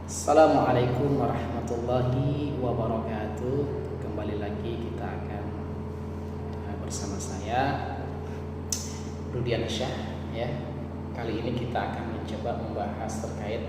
Assalamualaikum warahmatullahi wabarakatuh. Kembali lagi kita akan bersama saya Rudian Syah ya. Kali ini kita akan mencoba membahas terkait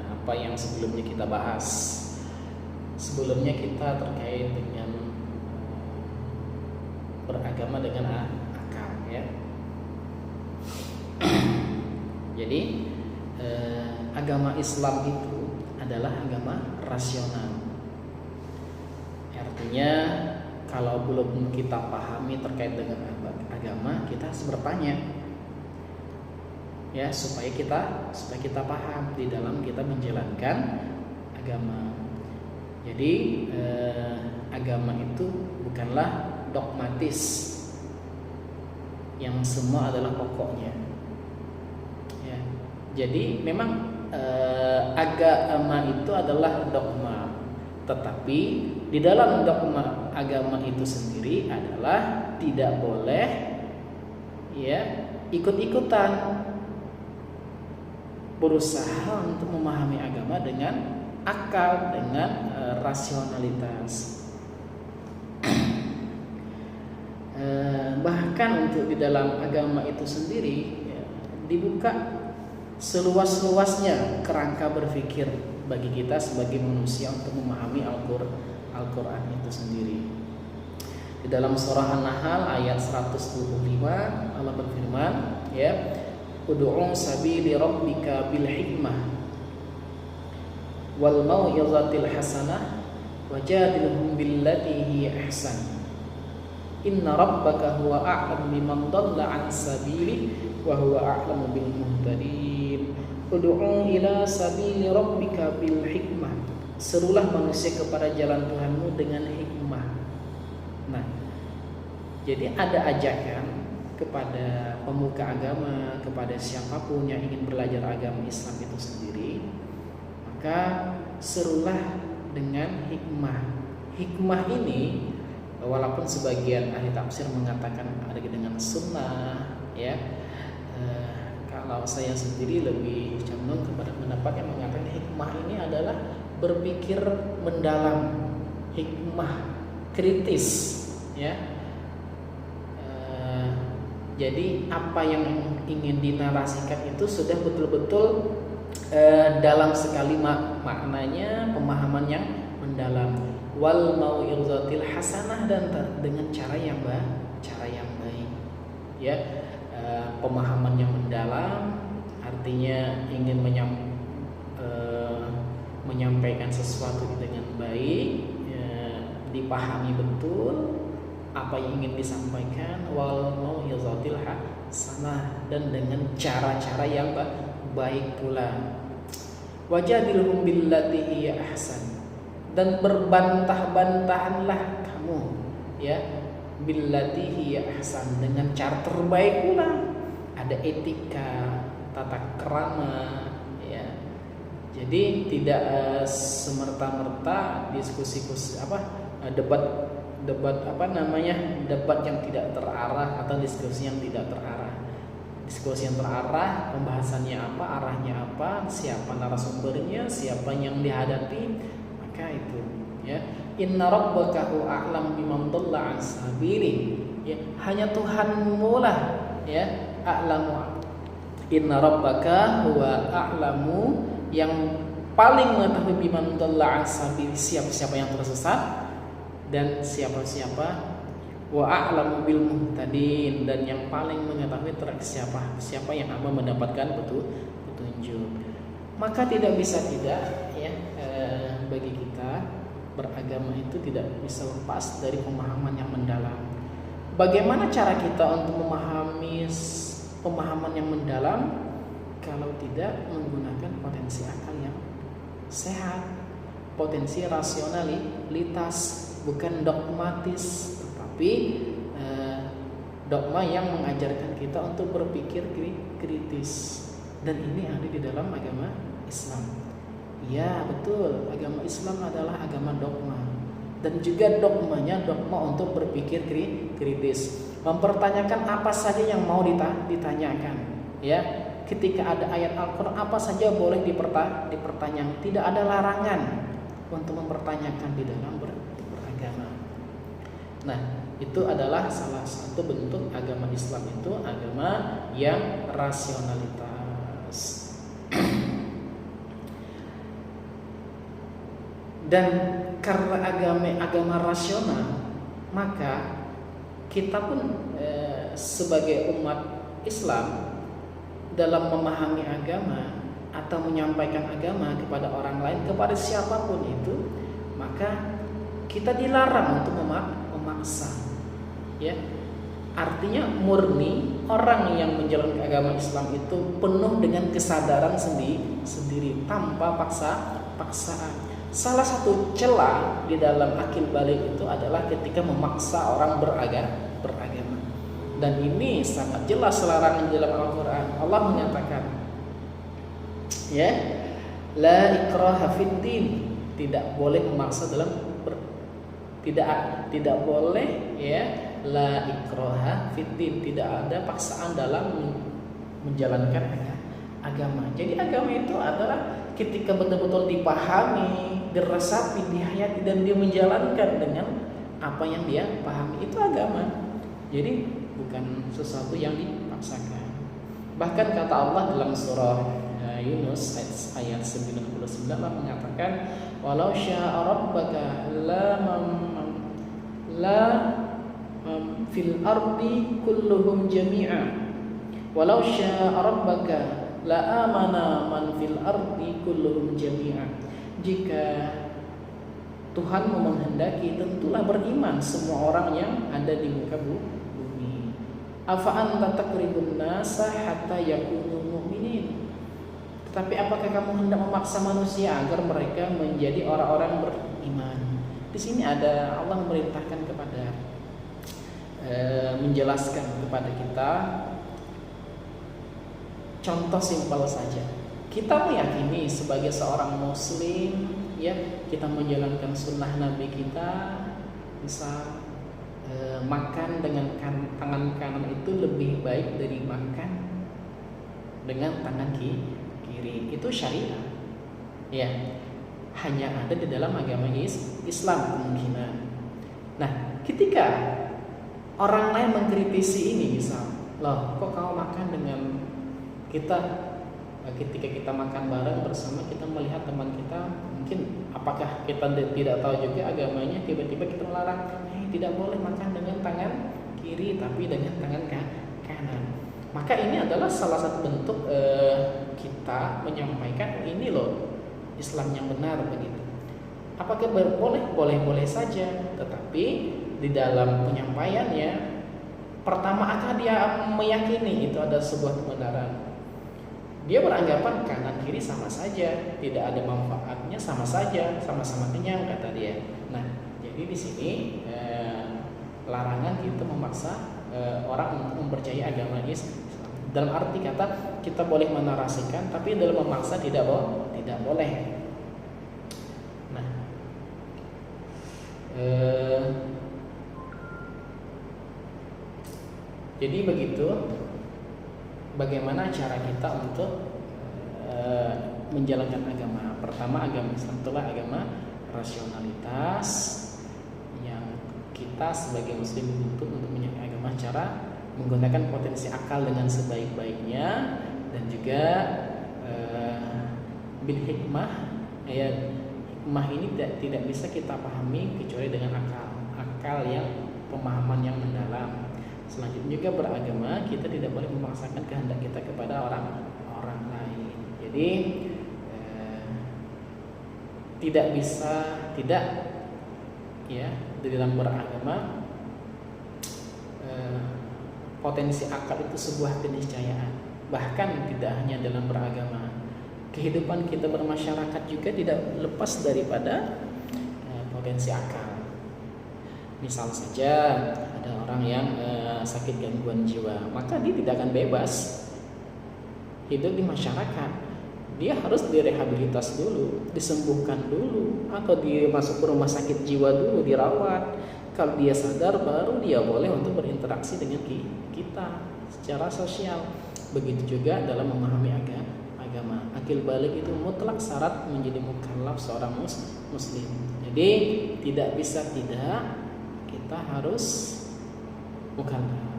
apa yang sebelumnya kita bahas. Sebelumnya kita terkait dengan beragama dengan akal ya. Jadi agama Islam itu adalah agama rasional. Artinya kalau belum kita pahami terkait dengan agama, kita harus bertanya ya, supaya kita paham di dalam kita menjalankan agama. Jadi agama itu bukanlah dogmatis yang semua adalah pokoknya ya. Jadi memang agama itu adalah dogma, tetapi di dalam dogma agama itu sendiri adalah tidak boleh ya ikut-ikutan berusaha untuk memahami agama dengan akal, dengan rasionalitas. Bahkan untuk di dalam agama itu sendiri ya, dibuka seluas-luasnya kerangka berpikir bagi kita sebagai manusia untuk memahami Al-Quran itu sendiri. Di dalam surah An-Nahl ayat 125 Allah berfirman ya, ud'u sabili rabbika bil hikmah wal mau'izatil hasanah wajadilhum billati hiya ahsan inna rabbaka huwa a'lam biman dhalla an sabili wa huwa a'lamu bil muhtadin. Ud'u ila sabili rabbika bil hikmah. Serulah manusia kepada jalan Tuhanmu dengan hikmah. Nah, jadi ada ajakan kepada pemuka agama, kepada siapapun yang ingin belajar agama Islam itu sendiri, maka serulah dengan hikmah. Hikmah ini walaupun sebagian ahli tafsir mengatakan ada dengan sunnah ya, kalau saya sendiri lebih condong kepada pendapat yang mengatakan hikmah ini adalah berpikir mendalam, hikmah kritis ya. Jadi apa yang ingin dinarasikan itu sudah betul-betul dalam sekali maknanya, pemahaman yang mendalam. Wal mau'izatil hasanah, dan dengan cara yang baik ya. Pemahaman yang mendalam artinya ingin menyampaikan sesuatu dengan baik ya, dipahami betul apa yang ingin disampaikan. Wal mau'izatil hasanah, dan dengan cara-cara yang baik pula. Wajadilhum billati hiya ahsan, dan berbantah-bantahanlah kamu ya, billati hiya ahsan, dengan cara terbaik pula. Ada etika, tata krama ya. Jadi tidak semerta-merta debat yang tidak terarah atau diskusi yang tidak terarah. Diskusi yang terarah, pembahasannya apa, arahnya apa, siapa narasumbernya, siapa yang dihadapi, maka itu ya. Inna rabbaka huwa a'lam biman dhalla an sabili ya, hanya Tuhanmu lah ya, a'lamu. Inna rabbaka huwa a'lamu, yang paling mengetahui biman dhalla an sabili, siapa yang tersesat dan siapa wa a'lamu bil muhtadin, dan yang paling mengetahui siapa yang akan mendapatkan petunjuk. Maka tidak bisa tidak ya, bagi kita beragama itu tidak bisa lepas dari pemahaman yang mendalam. Bagaimana cara kita untuk memahami pemahaman yang mendalam kalau tidak menggunakan potensi akal yang sehat, potensi rasionalitas, bukan dogmatis, tetapi dogma yang mengajarkan kita untuk berpikir kritis. Dan ini ada di dalam agama Islam. Ya betul, agama Islam adalah agama dogma, dan juga dogmanya dogma untuk berpikir kritis, mempertanyakan apa saja yang mau ditanyakan ya. ketika ada ayat Al-Quran apa saja boleh dipertanyakan, tidak ada larangan untuk mempertanyakan di dalam beragama. Nah, itu adalah salah satu bentuk agama Islam, itu agama yang rasionalitas. Dan karena agama rasional, maka kita pun sebagai umat Islam dalam memahami agama atau menyampaikan agama kepada orang lain, kepada siapapun itu, maka kita dilarang untuk memaksa, ya. Artinya murni orang yang menjalankan agama Islam itu penuh dengan kesadaran sendiri tanpa paksaan. Salah satu celah di dalam akil balik itu adalah ketika memaksa orang beragama. Dan ini sangat jelas larangan dalam Al-Quran. Allah menyatakan, ya, la ikraha fiddin, tidak boleh memaksa dalam tidak boleh, ya, la ikraha fiddin, tidak ada paksaan dalam menjalankan agama. Jadi agama itu adalah ketika betul-betul dipahami, diresapi, dihayati, dan dia menjalankan dengan apa yang dia pahami, itu agama. Jadi bukan sesuatu yang dipaksakan. Bahkan kata Allah dalam surah Yunus ayat 99 mengatakan, walau syaa rabbaka la fil ardi kulluhum jami'a, walau syaa rabbaka la amana man fil ardi kulluhum jami'a. Jika Tuhanmu menghendaki, tentulah beriman semua orang yang ada di muka bumi. Afa anta takribun nasa hatta yakunu mu'minin. Tetapi apakah kamu hendak memaksa manusia agar mereka menjadi orang-orang beriman? Di sini ada Allah memerintahkan kepada menjelaskan kepada kita contoh simpel saja. Kita meyakini sebagai seorang muslim, ya, kita menjalankan sunnah Nabi kita, misal makan dengan tangan kanan itu lebih baik dari makan dengan tangan kiri. Itu syariat, ya, hanya ada di dalam agama Islam kemungkinan. Nah, ketika orang lain mengkritisi ini, misal, loh, kok kamu makan dengan kita? Ketika kita makan bareng bersama, kita melihat teman kita, mungkin apakah kita tidak tahu juga agamanya, tiba-tiba kita melarang, tidak boleh makan dengan tangan kiri tapi dengan tangan kanan. Maka ini adalah salah satu bentuk kita menyampaikan ini loh Islam yang benar begitu. Apakah boleh saja, tetapi di dalam penyampaiannya, pertama akan dia meyakini itu ada sebuah kebenaran. Dia beranggapan kanan kiri sama saja, tidak ada manfaatnya, sama saja, sama-sama kenyang, kata dia. Nah, jadi di sini larangan kita memaksa orang untuk mempercayai agama Islam. Dalam arti kata kita boleh menarasikan, tapi dalam memaksa tidak boleh. Nah, jadi begitu. Bagaimana cara kita untuk menjalankan agama? Pertama, agama Islam itulah agama rasionalitas yang kita sebagai muslim dituntut untuk menjalankan agama cara menggunakan potensi akal dengan sebaik-baiknya, dan juga bil hikmah. Ya, hikmah ini tidak bisa kita pahami kecuali dengan akal yang pemahaman yang mendalam. Selanjutnya juga beragama, kita tidak boleh memaksakan kehendak kita kepada orang lain. Jadi tidak ya, di dalam beragama potensi akal itu sebuah keniscayaan. Bahkan tidak hanya dalam beragama, kehidupan kita bermasyarakat juga tidak lepas daripada potensi akal. Misal saja ada orang yang sakit gangguan jiwa, maka dia tidak akan bebas hidup di masyarakat. Dia harus direhabilitas dulu, disembuhkan dulu, atau dia masuk ke rumah sakit jiwa dulu, dirawat. Kalau dia sadar, baru dia boleh untuk berinteraksi dengan kita secara sosial. Begitu juga dalam memahami agama. Akil balik itu mutlak syarat menjadi mukallaf seorang muslim. Jadi tidak bisa tidak, kita harus mukallaf.